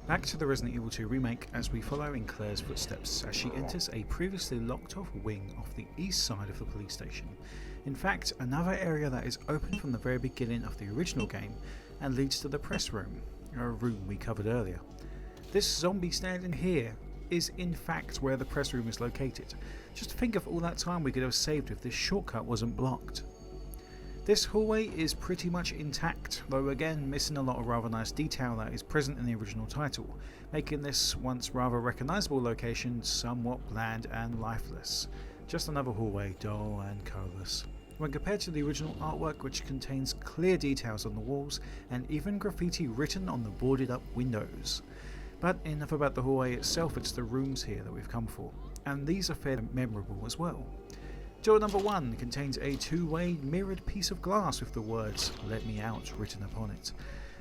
Back to the Resident Evil 2 remake as we follow in Claire's footsteps as she enters a previously locked off wing off the east side of the police station. In fact, another area that is open from the very beginning of the original game and leads to the press room, a room we covered earlier. This zombie standing here is in fact where the press room is located. Just think of all that time we could have saved if this shortcut wasn't blocked. This hallway is pretty much intact, though again missing a lot of rather nice detail that is present in the original title, making this once rather recognisable location somewhat bland and lifeless. Just another hallway, dull and colourless. When compared to the original artwork, which contains clear details on the walls and even graffiti written on the boarded up windows. But enough about the hallway itself, it's the rooms here that we've come for, and these are fairly memorable as well. Door number 1 contains a two-way mirrored piece of glass with the words "Let me out" written upon it,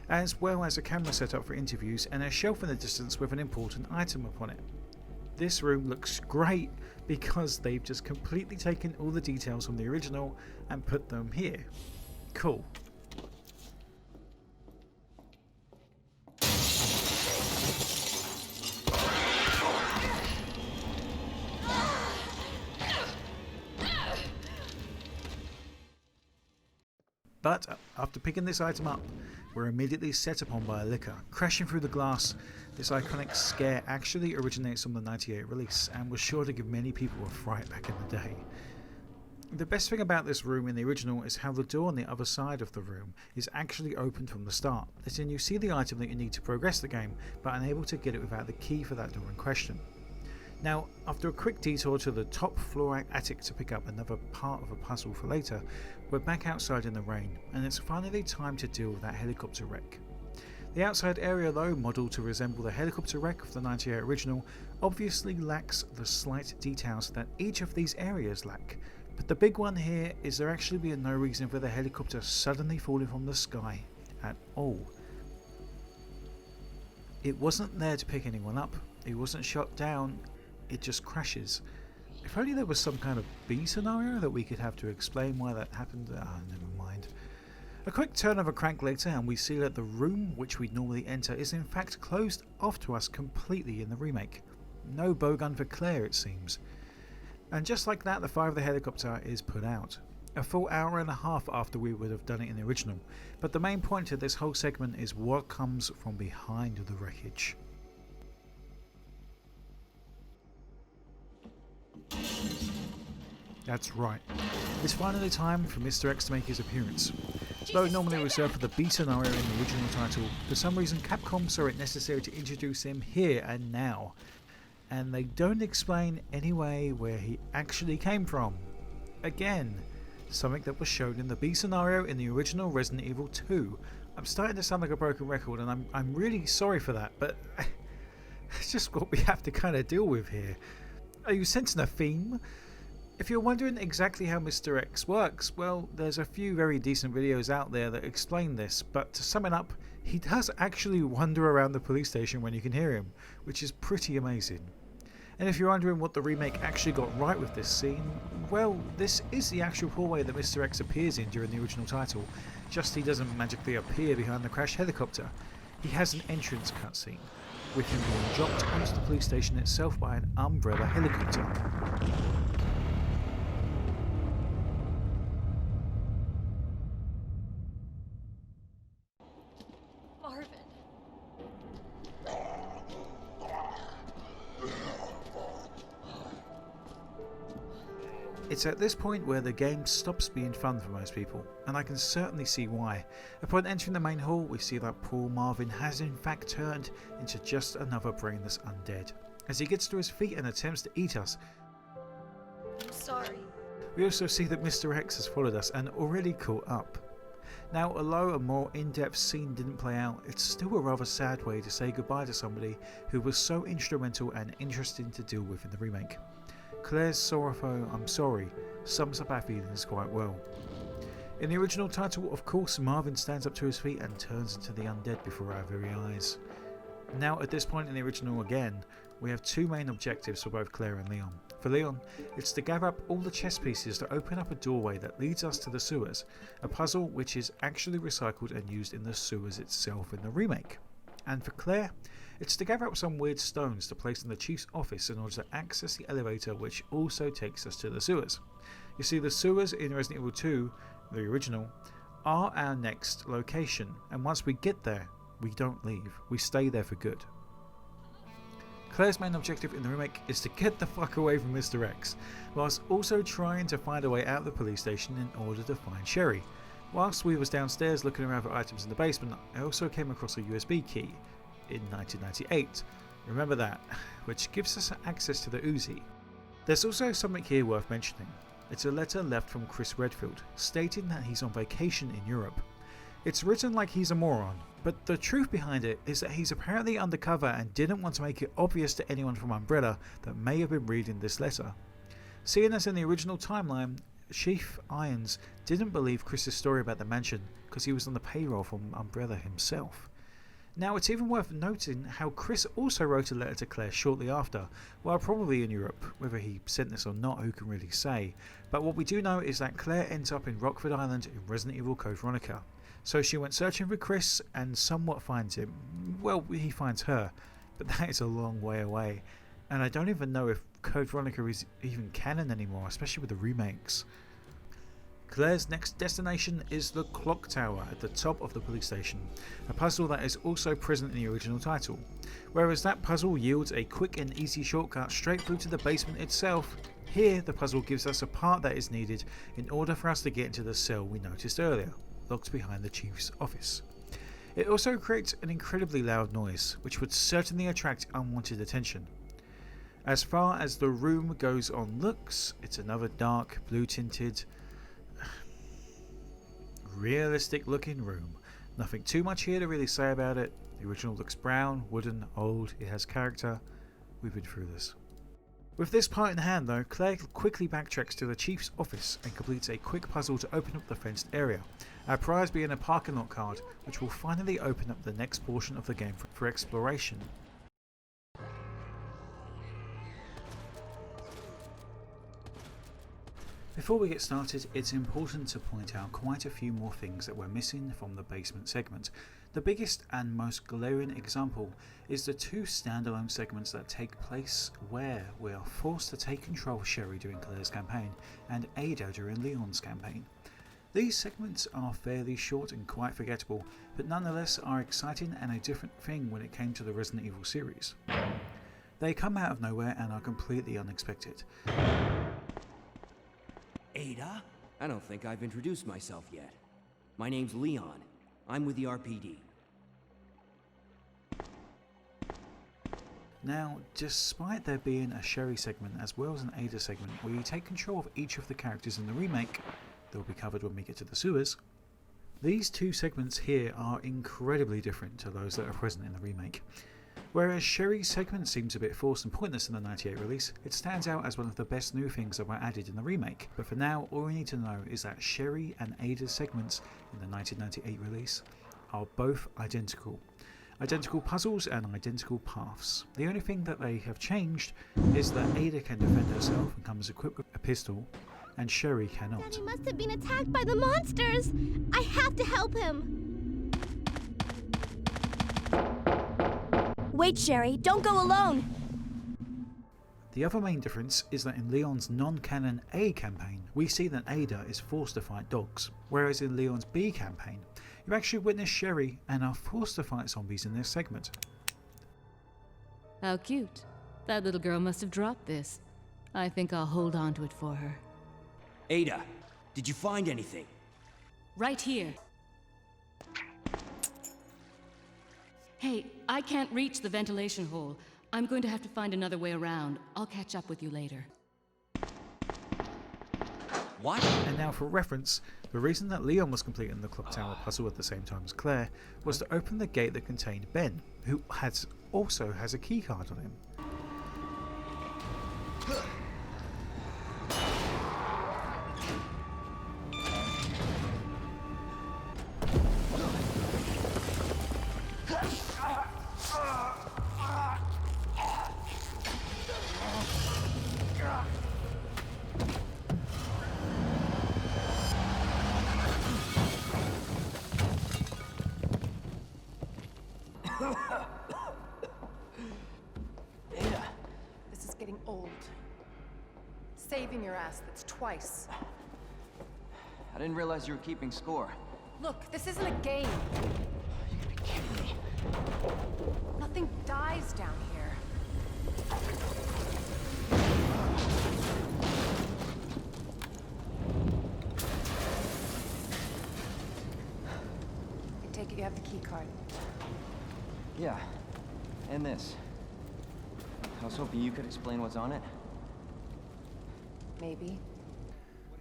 as well as a camera set up for interviews and a shelf in the distance with an important item upon it. This room looks great because they've just completely taken all the details from the original and put them here. Cool. But after picking this item up, we're immediately set upon by a licker. Crashing through the glass, this iconic scare actually originates from the '98 release and was sure to give many people a fright back in the day. The best thing about this room in the original is how the door on the other side of the room is actually open from the start, letting you see the item that you need to progress the game, but unable to get it without the key for that door in question. Now, after a quick detour to the top floor attic to pick up another part of a puzzle for later, we're back outside in the rain, and it's finally time to deal with that helicopter wreck. The outside area, though modelled to resemble the helicopter wreck of the '98 original, obviously lacks the slight details that each of these areas lack. But the big one here is there actually being no reason for the helicopter suddenly falling from the sky at all. It wasn't there to pick anyone up, it wasn't shot down, it just crashes. If only there was some kind of B scenario that we could have to explain why that happened. Never mind. A quick turn of a crank later and we see that the room which we'd normally enter is in fact closed off to us completely in the remake. No bowgun for Claire, it seems. And just like that, the fire of the helicopter is put out. A full hour and a half after we would have done it in the original. But the main point of this whole segment is what comes from behind the wreckage. That's right, it's finally time for Mr.X to make his appearance. Though normally reserved for the B scenario in the original title, for some reason Capcom saw it necessary to introduce him here and now. And they don't explain anyway where he actually came from. Again, something that was shown in the B scenario in the original Resident Evil 2. I'm starting to sound like a broken record and I'm really sorry for that, but it's just what we have to kind of deal with here. Are you sensing a theme? If you're wondering exactly how Mr.X works, well, there's a few very decent videos out there that explain this, but to sum it up, he does actually wander around the police station when you can hear him, which is pretty amazing. And if you're wondering what the remake actually got right with this scene, well, this is the actual hallway that Mr.X appears in during the original title, just he doesn't magically appear behind the crashed helicopter. He has an entrance cutscene, with him being dropped onto the police station itself by an umbrella helicopter. It's at this point where the game stops being fun for most people, and I can certainly see why. Upon entering the main hall, we see that poor Marvin has in fact turned into just another brainless undead. As he gets to his feet and attempts to eat us, I'm sorry. We also see that Mr.X has followed us and already caught up. Now, although a more in-depth scene didn't play out, it's still a rather sad way to say goodbye to somebody who was so instrumental and interesting to deal with in the remake. Claire's sorrowful "I'm sorry" sums up our feelings quite well. In the original title, of course, Marvin stands up to his feet and turns into the undead before our very eyes. Now, at this point in the original again, we have two main objectives for both Claire and Leon. For Leon, it's to gather up all the chess pieces to open up a doorway that leads us to the sewers, a puzzle which is actually recycled and used in the sewers itself in the remake. And for Claire, it's to gather up some weird stones to place in the chief's office in order to access the elevator, which also takes us to the sewers. You see, the sewers in Resident Evil 2, the original, are our next location, and once we get there, we don't leave, we stay there for good. Claire's main objective in the remake is to get the fuck away from Mr.X, whilst also trying to find a way out of the police station in order to find Sherry. Whilst we was downstairs looking around for items in the basement, I also came across a USB key in 1998, remember that, which gives us access to the Uzi. There's also something here worth mentioning. It's a letter left from Chris Redfield, stating that he's on vacation in Europe. It's written like he's a moron, but the truth behind it is that he's apparently undercover and didn't want to make it obvious to anyone from Umbrella that may have been reading this letter. Seeing as in the original timeline, Chief Irons didn't believe Chris's story about the mansion because he was on the payroll from Umbrella himself. Now, it's even worth noting how Chris also wrote a letter to Claire shortly after, while probably in Europe. Whether he sent this or not, who can really say, but what we do know is that Claire ends up in Rockford Island in Resident Evil Code Veronica. So she went searching for Chris and somewhat finds him. Well, he finds her, but that is a long way away, and I don't even know if Code Veronica is even canon anymore, especially with the remakes. Claire's next destination is the clock tower at the top of the police station, a puzzle that is also present in the original title. Whereas that puzzle yields a quick and easy shortcut straight through to the basement itself, here the puzzle gives us a part that is needed in order for us to get into the cell we noticed earlier, locked behind the chief's office. It also creates an incredibly loud noise, which would certainly attract unwanted attention. As far as the room goes on looks, it's another dark, blue tinted, realistic looking room. Nothing too much here to really say about it. The original looks brown, wooden, old, it has character. We've been through this. With this part in hand though, Claire quickly backtracks to the chief's office and completes a quick puzzle to open up the fenced area. Our prize being a parking lot card, which will finally open up the next portion of the game for exploration. Before we get started, it's important to point out quite a few more things that we're missing from the basement segment. The biggest and most glaring example is the two standalone segments that take place where we are forced to take control of Sherry during Claire's campaign and Ada during Leon's campaign. These segments are fairly short and quite forgettable, but nonetheless are exciting and a different thing when it came to the Resident Evil series. They come out of nowhere and are completely unexpected. Ada? I don't think I've introduced myself yet. My name's Leon. I'm with the RPD. Now, despite there being a Sherry segment as well as an Ada segment where you take control of each of the characters in the remake, that will be covered when we get to the sewers, these two segments here are incredibly different to those that are present in the remake. Whereas Sherry's segment seems a bit forced and pointless in the 98 release, it stands out as one of the best new things that were added in the remake. But for now, all we need to know is that Sherry and Ada's segments in the 1998 release are both identical. Identical puzzles and identical paths. The only thing that they have changed is that Ada can defend herself and comes equipped with a pistol, and Sherry cannot. Daddy must have been attacked by the monsters! I have to help him! Wait, Sherry, don't go alone! The other main difference is that in Leon's non-canon A campaign, we see that Ada is forced to fight dogs, whereas in Leon's B campaign, you actually witness Sherry and are forced to fight zombies in this segment. How cute. That little girl must have dropped this. I think I'll hold on to it for her. Ada, did you find anything? Right here. Hey, I can't reach the ventilation hole. I'm going to have to find another way around. I'll catch up with you later. What? And now for reference, the reason that Leon was completing the clock tower puzzle at the same time as Claire was to open the gate that contained Ben, who also has a keycard on him. saving your ass, that's twice. I didn't realize you were keeping score. Look, this isn't a game. You gotta be kidding me. Nothing dies down here. I take it you have the key card. Yeah, and this. I was hoping you could explain what's on it. Maybe.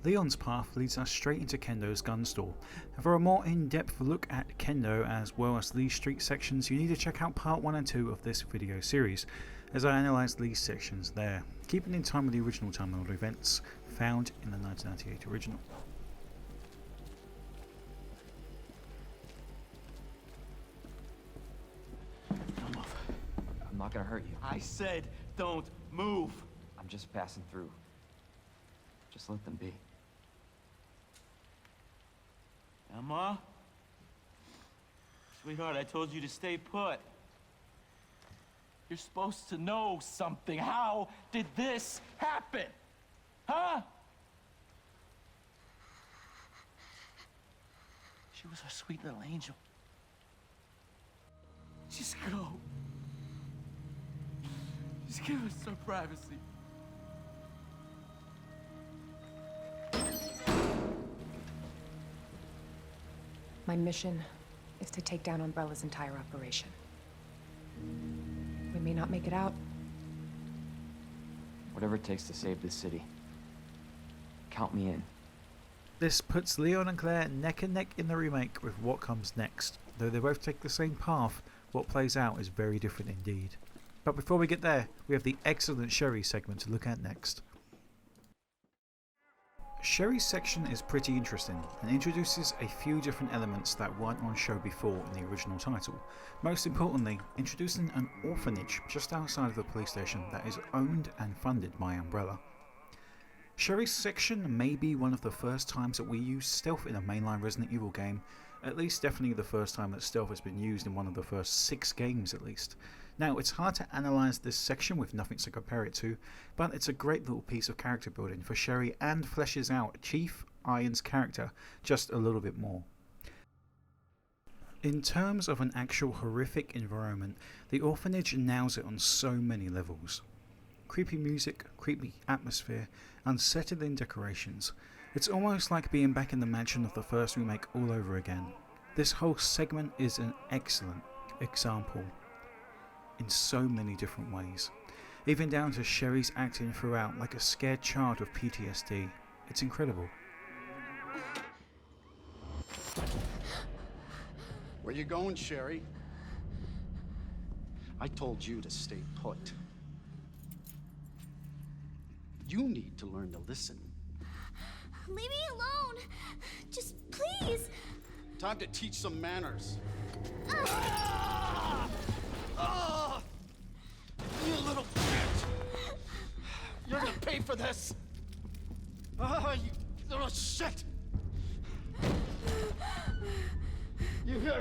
Leon's path leads us straight into Kendo's gun store, and for a more in-depth look at Kendo as well as these street sections, you need to check out part 1 and 2 of this video series, as I analyse these sections there, keeping in time with the original timeline events found in the 1998 original. Don't move. I'm not gonna hurt you. I said don't move. I'm just passing through. Just let them be. Emma? Sweetheart, I told you to stay put. You're supposed to know something. How did this happen? Huh? She was our sweet little angel. Just go. Just give us some privacy. My mission is to take down Umbrella's entire operation. We may not make it out. Whatever it takes to save this city. Count me in. This puts Leon and Claire neck and neck in the remake with what comes next. Though they both take the same path, what plays out is very different indeed. But before we get there, we have the excellent Sherry segment to look at next. Sherry's section is pretty interesting and introduces a few different elements that weren't on show before in the original title. Most importantly, introducing an orphanage just outside of the police station that is owned and funded by Umbrella. Sherry's section may be one of the first times that we use stealth in a mainline Resident Evil game, at least definitely the first time that stealth has been used in one of the first 6 games at least. Now, it's hard to analyse this section with nothing to compare it to, but it's a great little piece of character building for Sherry and fleshes out Chief Iron's character just a little bit more. In terms of an actual horrific environment, the orphanage nails it on so many levels. Creepy music, creepy atmosphere, unsettling decorations. It's almost like being back in the mansion of the first remake all over again. This whole segment is an excellent example in so many different ways, even down to Sherry's acting throughout like a scared child with PTSD. It's incredible. Where you going, Sherry? I told you to stay put. You need to learn to listen. Leave me alone. Just please. Time to teach some manners. You little bitch! You're gonna pay for this! You little shit! You hear?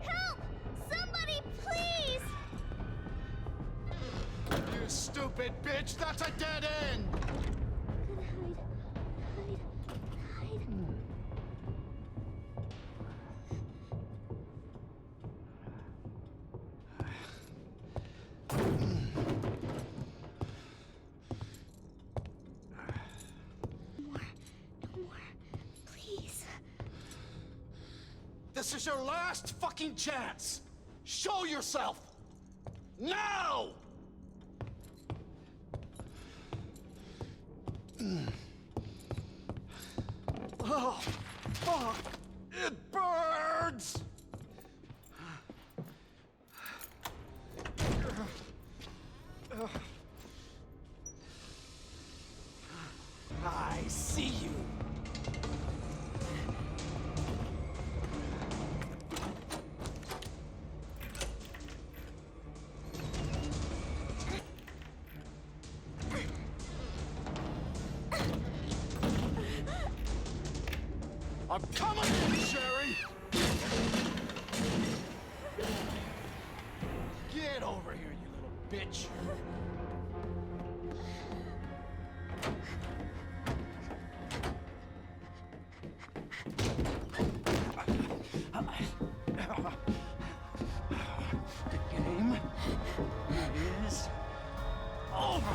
Help! Somebody, please! You stupid bitch! That's a dead end! This is your last fucking chance! Show yourself! Now! Oh, fuck! It burns! I see you! I'm coming in, Sherry! Get over here, you little bitch! The game is over.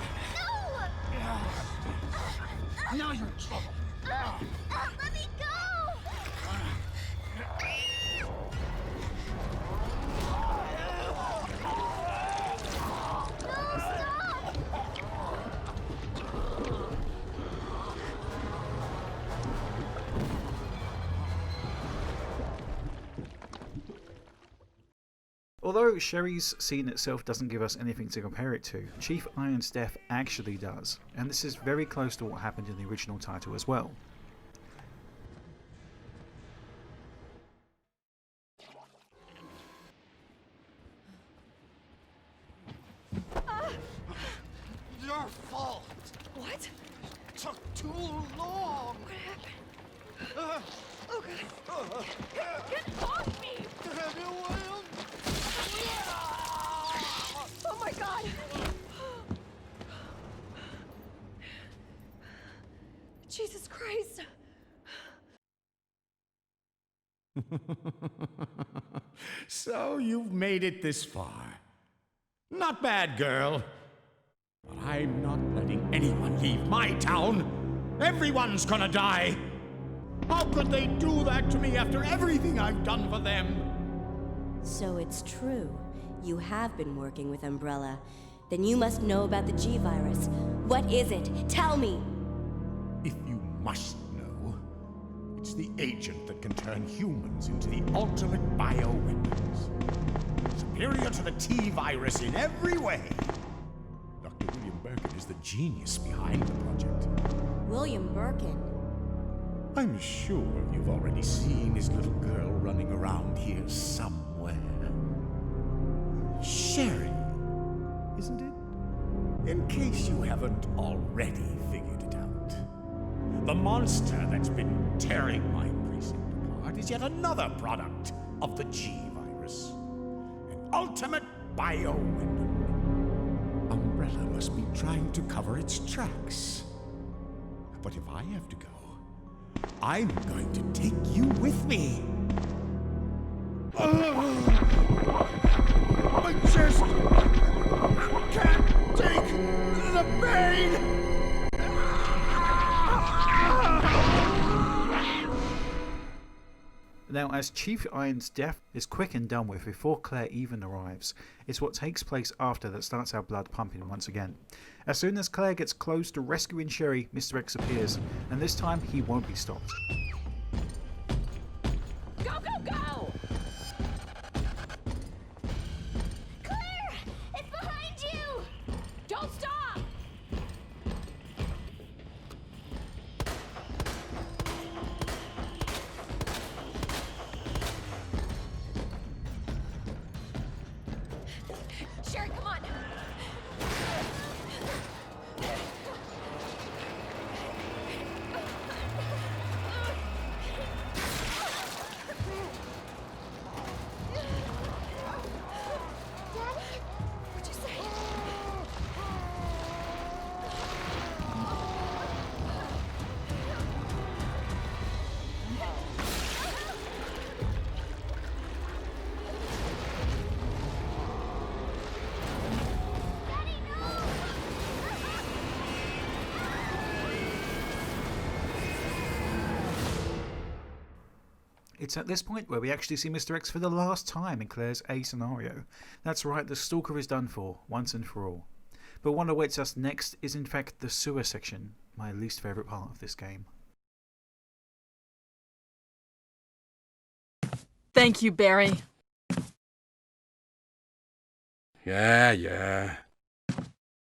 Now you're in trouble. Let me go! No, stop! Although Sherry's scene itself doesn't give us anything to compare it to, Chief Iron's death actually does, and this is very close to what happened in the original title as well. Your fault. What? Took too long. What happened? Oh, God. Get off me! Oh, my God! Jesus Christ! So you've made it this far. Not bad, girl. But I'm not letting anyone leave my town. Everyone's gonna die. How could they do that to me after everything I've done for them? So it's true. You have been working with Umbrella. Then you must know about the G-Virus. What is it? Tell me! If you must know, it's the agent that can turn humans into the ultimate bioweapons. Superior to the T-Virus in every way. Dr. William Birkin is the genius behind the project. William Birkin. I'm sure you've already seen his little girl running around here somewhere. Sherry, isn't it? In case you haven't already figured it out. The monster that's been tearing my precinct apart is yet another product of the G-Virus. An ultimate bioweapon. Umbrella must be trying to cover its tracks. But if I have to go, I'm going to take you with me. I just can't take the pain! Now, as Chief Iron's death is quick and done with before Claire even arrives, it's what takes place after that starts our blood pumping once again. As soon as Claire gets close to rescuing Sherry, Mr. X appears, and this time he won't be stopped. Go, go, go! Claire! It's behind you! Don't stop! Sherry, come on! What'd you say? Daddy, no! It's at this point where we actually see Mr. X for the last time in Claire's A scenario. That's right, the Stalker is done for, once and for all. But what awaits us next is in fact the sewer section, my least favourite part of this game. Thank you, Barry. Yeah.